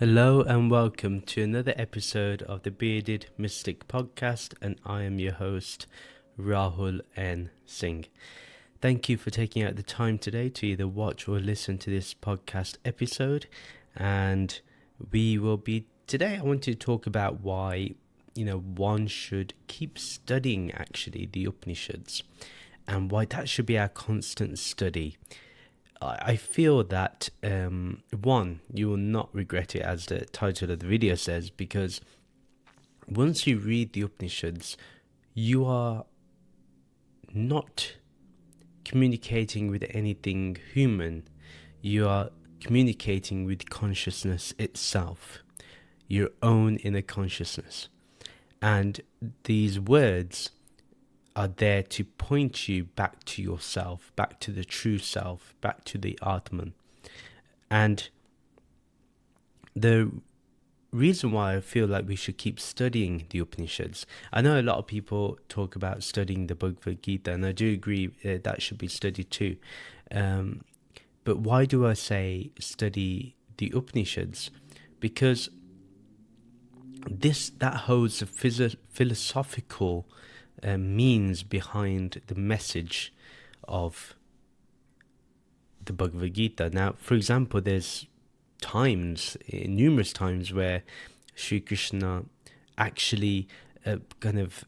Hello and welcome to another episode of the Bearded Mystic podcast, and I am your host, Rahul N. Singh. Thank you for taking out the time today to either watch or listen to this podcast episode. And I want to talk about why, one should keep studying actually the Upanishads and why that should be our constant study. I feel that, one, you will not regret it, as the title of the video says, because once you read the Upanishads, you are not communicating with anything human. You are communicating with consciousness itself, your own inner consciousness. And these words are there to point you back to yourself, back to the true self, back to the Atman. And the reason why I feel like we should keep studying the Upanishads, I know a lot of people talk about studying the Bhagavad Gita, and I do agree that should be studied too. But why do I say study the Upanishads? Because that holds a philosophical means behind the message of the Bhagavad Gita. Now, for example, there's numerous times where Sri Krishna actually kind of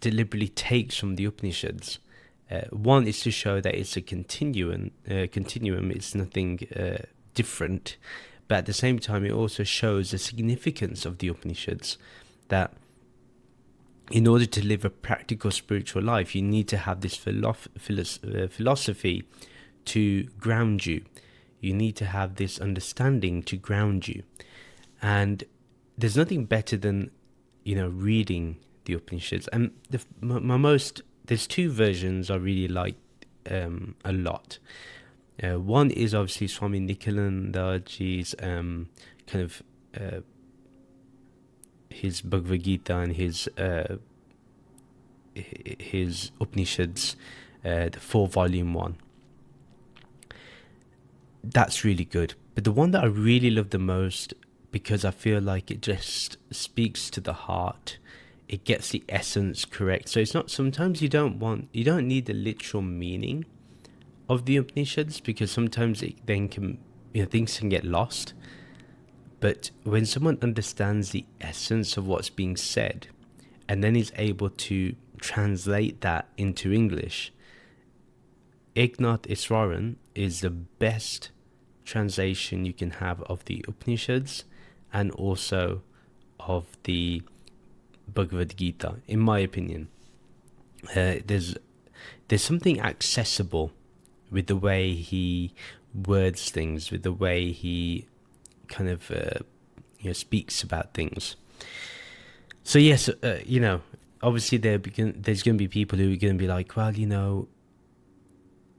deliberately takes from the Upanishads. One is to show that it's a continuum, it's nothing different, but at the same time it also shows the significance of the Upanishads, that in order to live a practical spiritual life, you need to have this philosophy to ground you. You need to have this understanding to ground you. And there's nothing better than, reading the Upanishads. And there's two versions I really like a lot. One is obviously Swami Nikhilanandaji's his Bhagavad Gita and his Upanishads, the 4-volume one. That's really good. But the one that I really love the most, because I feel like it just speaks to the heart, it gets the essence correct. So it's not, sometimes you don't need the literal meaning of the Upanishads, because sometimes things can get lost. But when someone understands the essence of what's being said and then is able to translate that into English, Eknath Easwaran is the best translation you can have of the Upanishads and also of the Bhagavad Gita, in my opinion. There's something accessible with the way he words things, with the way he kind of speaks about things. So yes, obviously there's going to be people who are going to be like, well,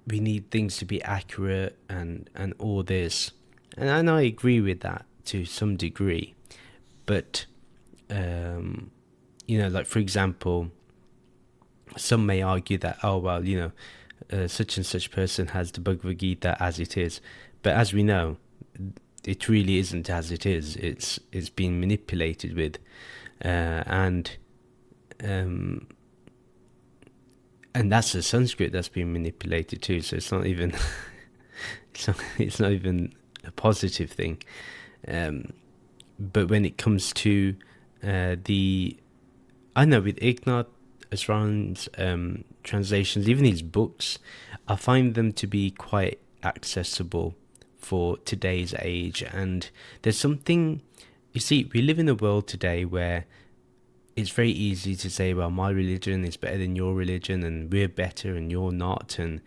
we need things to be accurate and all this, and I agree with that to some degree. But like for example, some may argue that, oh well, such and such person has the Bhagavad Gita as it is, but as we know, it really isn't as it is. It's been manipulated with, and that's the Sanskrit that's been manipulated too. So it's not even it's not even a positive thing. But when it comes to with Eknath Easwaran's translations, even his books, I find them to be quite accessible for today's age. And there's something, you see, we live in a world today where it's very easy to say, well, my religion is better than your religion, and we're better and you're not, and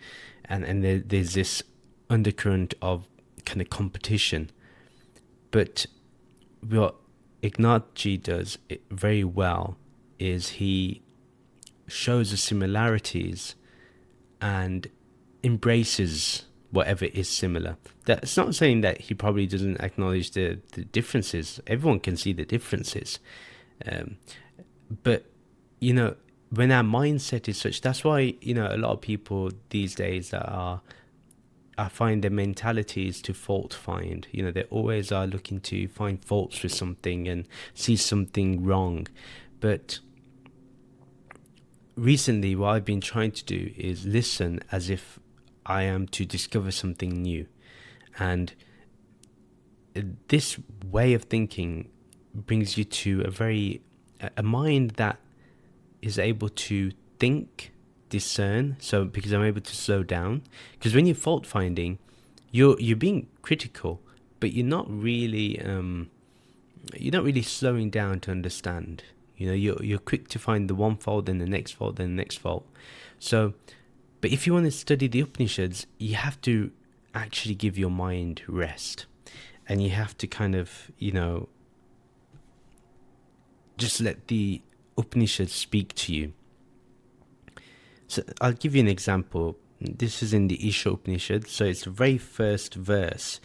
there's this undercurrent of kind of competition. But what Eknathji does very well is he shows the similarities and embraces whatever is similar. That's not saying that he probably doesn't acknowledge the differences. Everyone can see the differences. But, when our mindset is such, that's why, a lot of people these days that are I find their mentality is to fault find. They always are looking to find faults with something and see something wrong. But recently, what I've been trying to do is listen as if I am to discover something new. And this way of thinking brings you to a mind that is able to think, discern. So because I'm able to slow down, because when you're fault finding, you're being critical, but you're not really slowing down to understand. You're quick to find the one fault, then the next fault, then the next fault. So, but if you want to study the Upanishads, you have to actually give your mind rest, and you have to kind of just let the Upanishads speak to you. So I'll give you an example. This is in the Isha Upanishad, so it's the very first verse.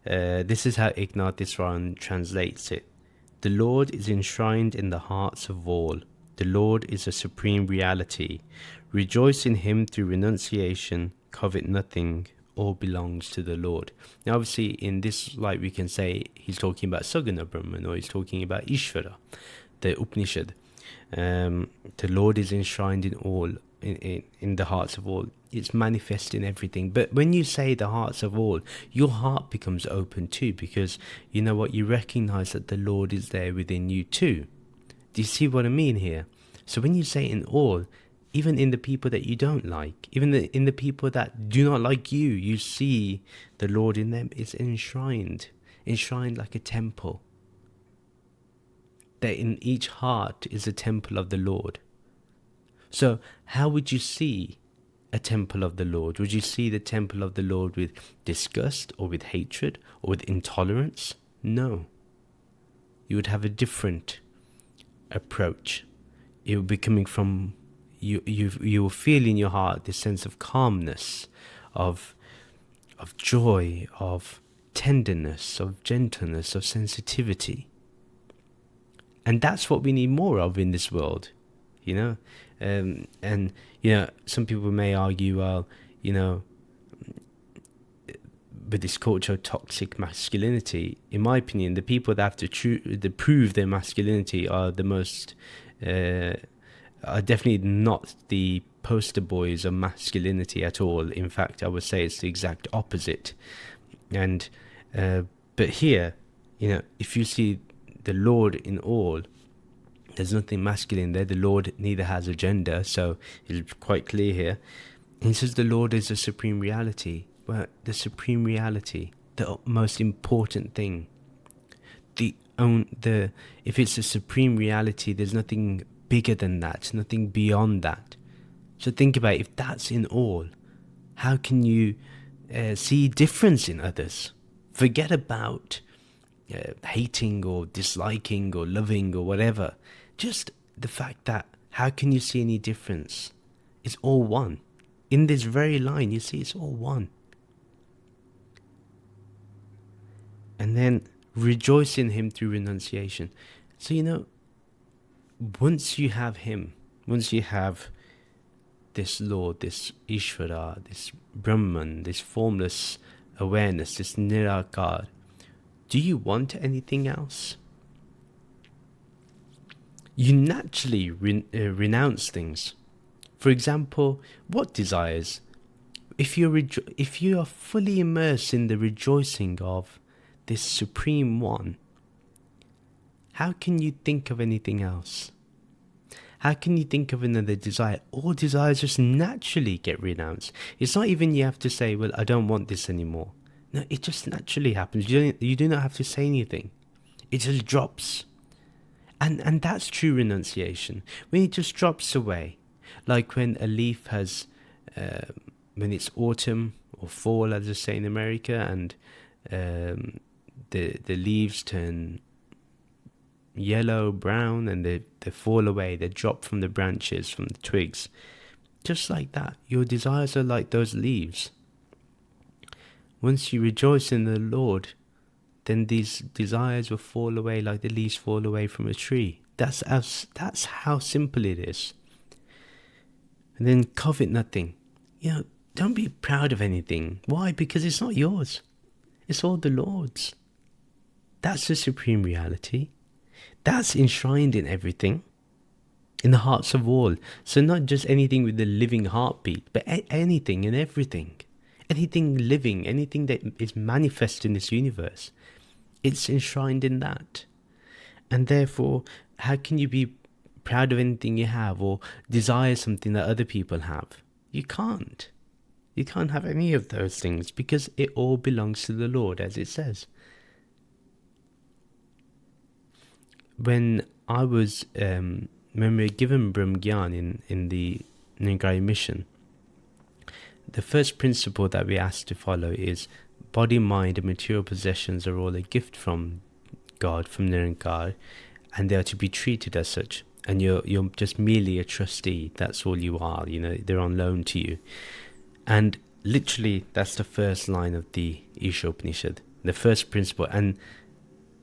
This is how Eknath Easwaran translates it. The Lord is enshrined in the hearts of all. The Lord is a supreme reality. Rejoice in Him through renunciation. Covet nothing. All belongs to the Lord. Now, obviously, in this light, we can say he's talking about Saguna Brahman, or he's talking about Ishvara, the Upanishad. The Lord is enshrined in all, in the hearts of all. It's manifest in everything. But when you say the hearts of all, your heart becomes open too, because you know what? You recognize that the Lord is there within you too. Do you see what I mean here? So when you say in all, even in the people that you don't like, even in the people that do not like you, you see the Lord in them. It's enshrined like a temple. That in each heart is a temple of the Lord. So how would you see a temple of the Lord? Would you see the temple of the Lord with disgust, or with hatred, or with intolerance? No. You would have a different approach. It would be coming from you will feel in your heart this sense of calmness, of joy, of tenderness, of gentleness, of sensitivity. And that's what we need more of in this world, and some people may argue, well, with this culture of toxic masculinity, in my opinion, the people that have to prove their masculinity are the most are definitely not the poster boys of masculinity at all. In fact, I would say it's the exact opposite. And but here, if you see the Lord in all, there's nothing masculine there. The Lord neither has a gender, so it's quite clear here. And he says the Lord is the supreme reality. Well, the supreme reality, the most important thing. If it's a supreme reality, there's nothing bigger than that, nothing beyond that. So think about it. If that's in all, how can you see difference in others? Forget about hating or disliking or loving or whatever. Just the fact that how can you see any difference? It's all one. In this very line, you see it's all one. And then rejoice in Him through renunciation. So, once you have Him, once you have this Lord, this Ishvara, this Brahman, this formless awareness, this Nirakar, do you want anything else? You naturally renounce things. For example, what desires? If you are fully immersed in the rejoicing of this Supreme One, how can you think of anything else? How can you think of another desire? All desires just naturally get renounced. It's not even you have to say, well, I don't want this anymore. No, it just naturally happens. You do not have to say anything. It just drops. And that's true renunciation. When it just drops away. Like when a leaf has, when it's autumn or fall, as they say in America, and the leaves turn yellow, brown, and they fall away. They drop from the branches, from the twigs. Just like that, your desires are like those leaves. Once you rejoice in the Lord, then these desires will fall away like the leaves fall away from a tree. That's how simple it is. And then covet nothing. Don't be proud of anything. Why? Because it's not yours. It's all the Lord's. That's the supreme reality. That's enshrined in everything, in the hearts of all. So not just anything with the living heartbeat, but anything and everything. Anything living, anything that is manifest in this universe. It's enshrined in that. And therefore, how can you be proud of anything you have or desire something that other people have? You can't. You can't have any of those things because it all belongs to the Lord, as it says. When I was, when we were given Brahm Gyan in the Nirgaya mission, the first principle that we asked to follow is body, mind, and material possessions are all a gift from God, from Nirankar, and they are to be treated as such. And you're just merely a trustee. That's all you are. They're on loan to you. And literally, that's the first line of the Isha Upanishad, the first principle. And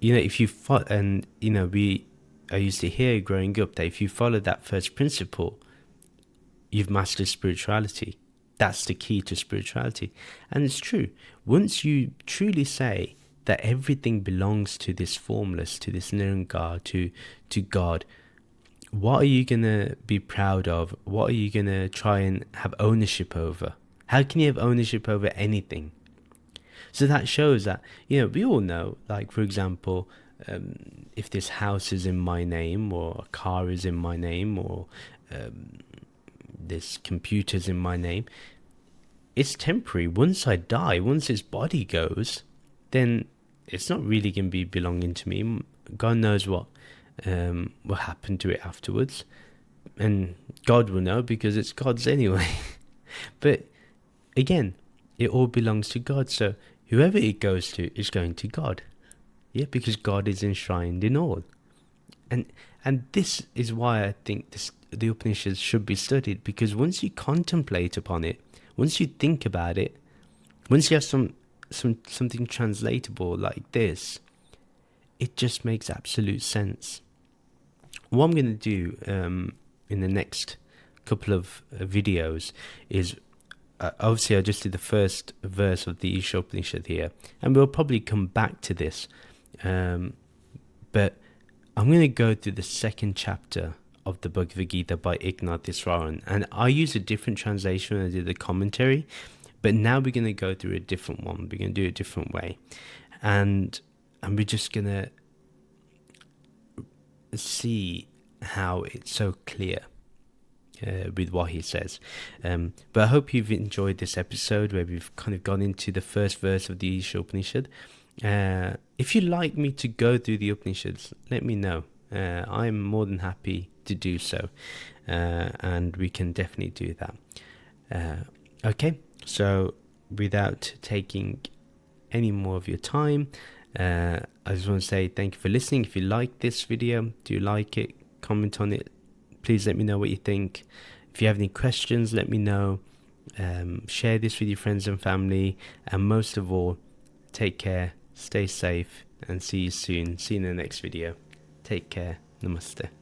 if you follow, and I used to hear growing up that if you follow that first principle, you've mastered spirituality. That's the key to spirituality. And it's true. Once you truly say that everything belongs to this formless, to this Nirankar, to God, what are you going to be proud of? What are you going to try and have ownership over? How can you have ownership over anything? So that shows that, we all know, like, for example, if this house is in my name, or a car is in my name, or this computer's in my name, it's temporary. Once I die, once this body goes, then it's not really going to be belonging to me. God knows what will happen to it afterwards. And God will know because it's God's anyway. But again, it all belongs to God. So whoever it goes to is going to God. Yeah, because God is enshrined in all. And this is why I think the Upanishads should be studied, because once you contemplate upon it, once you think about it, once you have something translatable like this, it just makes absolute sense. What I'm going to do in the next couple of videos is, obviously I just did the first verse of the Isha Upanishad here, and we'll probably come back to this, but I'm going to go through the second chapter of the Bhagavad Gita by Eknath Easwaran, and I use a different translation when I did the commentary, but now we're going to go through a different one. We're going to do it a different way, and we're just going to see how it's so clear with what he says. But I hope you've enjoyed this episode where we've kind of gone into the first verse of the Isha Upanishad. If you'd like me to go through the Upanishads, let me know. I'm more than happy to do so, and we can definitely do that. Okay, so without taking any more of your time, I just want to say thank you for listening. If you like this video, do you like it? Comment on it. Please let me know what you think. If you have any questions, let me know. Share this with your friends and family, and most of all, take care, stay safe, and see you soon. See you in the next video. Take care. Namaste.